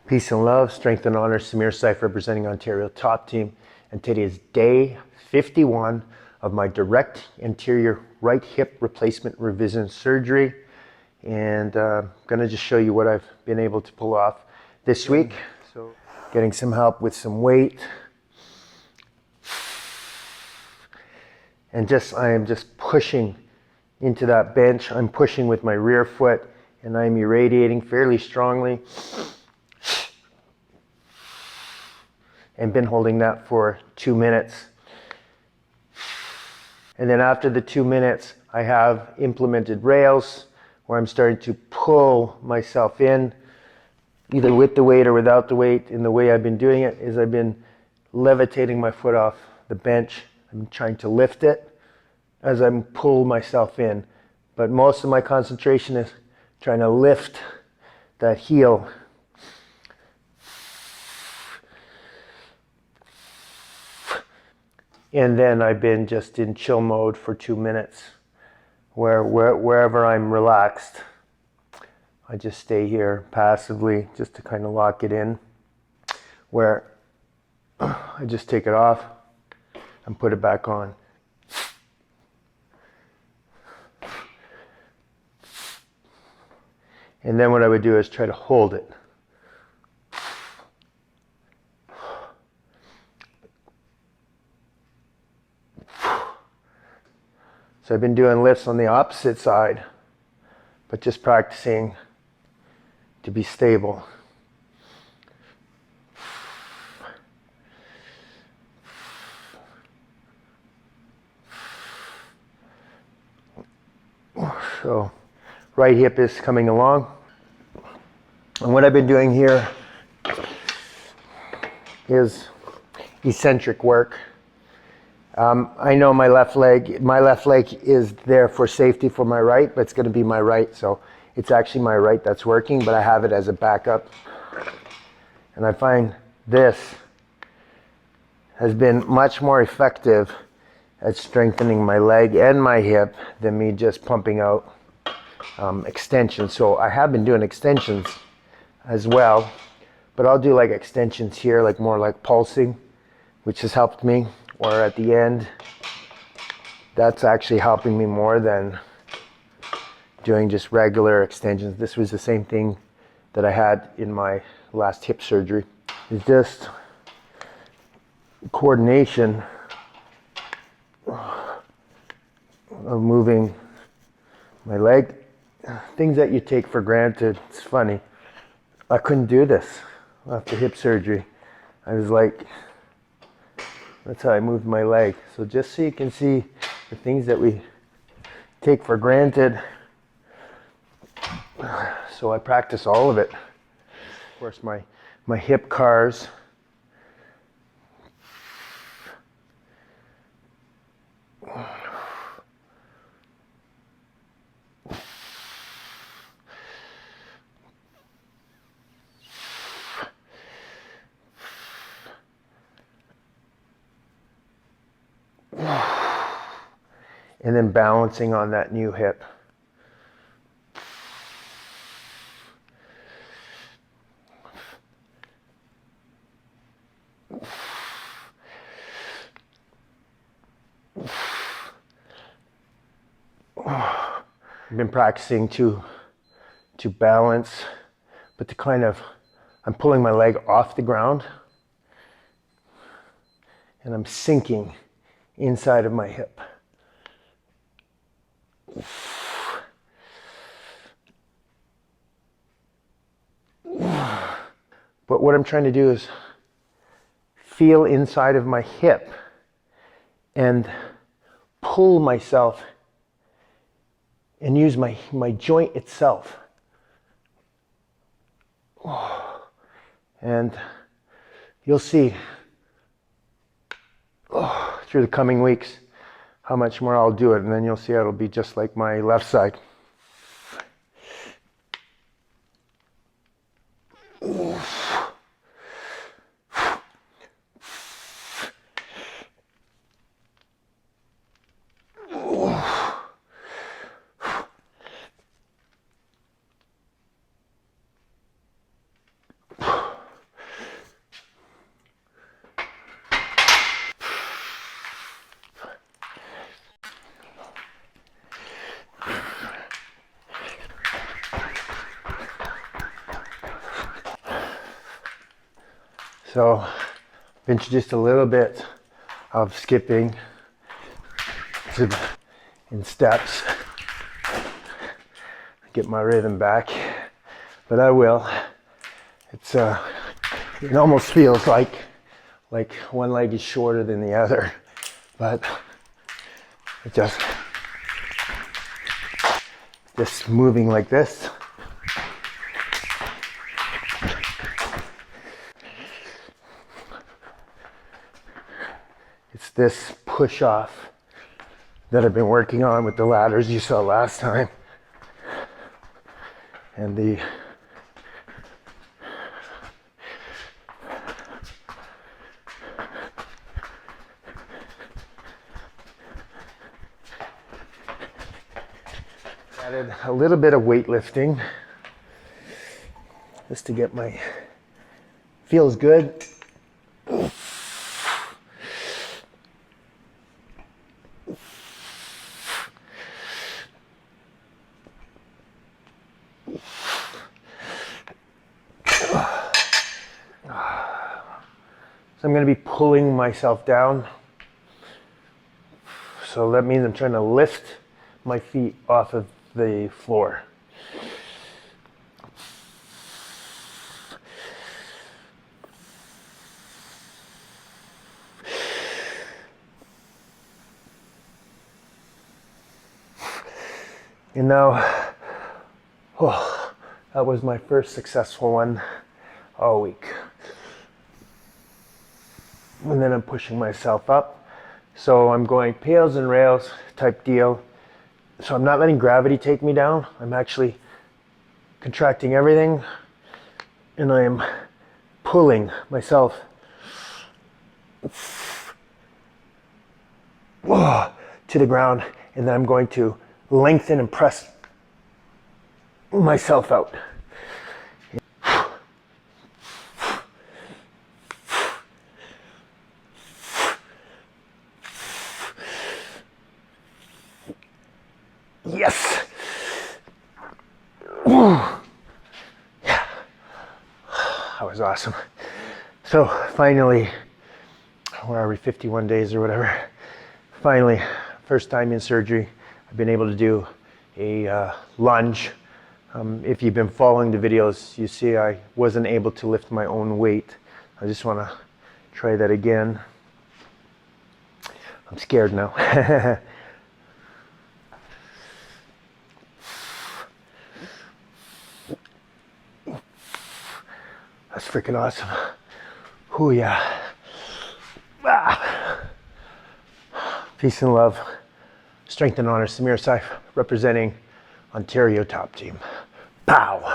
Peace and love, strength and honor. Samir Saif representing Ontario Top Team. And today is day 51 of my direct anterior right hip replacement revision surgery. And I'm gonna just show you what I've been able to pull off this week. So getting some help with some weight. And I am just pushing into that bench. I'm pushing with my rear foot and I'm irradiating fairly strongly. And been holding that for 2 minutes. And then after the 2 minutes, I have implemented rails where I'm starting to pull myself in, either with the weight or without the weight. And the way I've been doing it is I've been levitating my foot off the bench. I'm trying to lift it as I'm pull myself in. But most of my concentration is trying to lift that heel. And then I've been just in chill mode for 2 minutes, wherever I'm relaxed, I just stay here passively just to kind of lock it in, where I just take it off and put it back on. And then what I would do is try to hold it. So I've been doing lifts on the opposite side, but just practicing to be stable. So right hip is coming along. And what I've been doing here is eccentric work. I know my left leg is there for safety for my right, but it's going to be my right. So it's actually my right that's working, but I have it as a backup. And I find this has been much more effective at strengthening my leg and my hip than me just pumping out extensions. So I have been doing extensions as well, but I'll do like extensions here, like more like pulsing, which has helped me. Or at the end, that's actually helping me more than doing just regular extensions. This was the same thing that I had in my last hip surgery. It's just coordination of moving my leg. Things that you take for granted. It's funny. I couldn't do this after hip surgery. I was like, that's how I moved my leg. So just so you can see the things that we take for granted. So I practice all of it. Of course, my hip cars. And then balancing on that new hip. I've been practicing to balance, but to kind of, I'm pulling my leg off the ground and I'm sinking inside of my hip. But what I'm trying to do is feel inside of my hip and pull myself and use my joint itself. And you'll see through the coming weeks how much more I'll do it, and then you'll see it'll be just like my left side. So I've introduced a little bit of skipping in steps. Get my rhythm back, but I will. It's it almost feels like one leg is shorter than the other, but it just moving like this. It's this push off that I've been working on with the ladders you saw last time. And the added a little bit of weightlifting just to get my feels good. So I'm going to be pulling myself down. So that means I'm trying to lift my feet off of the floor. And now, oh, that was my first successful one all week. And then I'm pushing myself up. So I'm going pails and rails type deal. So I'm not letting gravity take me down. I'm actually contracting everything and I am pulling myself to the ground, and then I'm going to lengthen and press myself out. Yes. Yeah. That was awesome. So finally, where are we, 51 days or whatever. Finally, first time in surgery, I've been able to do a lunge. If you've been following the videos, you see I wasn't able to lift my own weight. I just want to try that again. I'm scared now. That's freaking awesome. Oh yeah. Ah. Peace and love. Strength and honor. Samir Saif representing Ontario Top Team. Pow.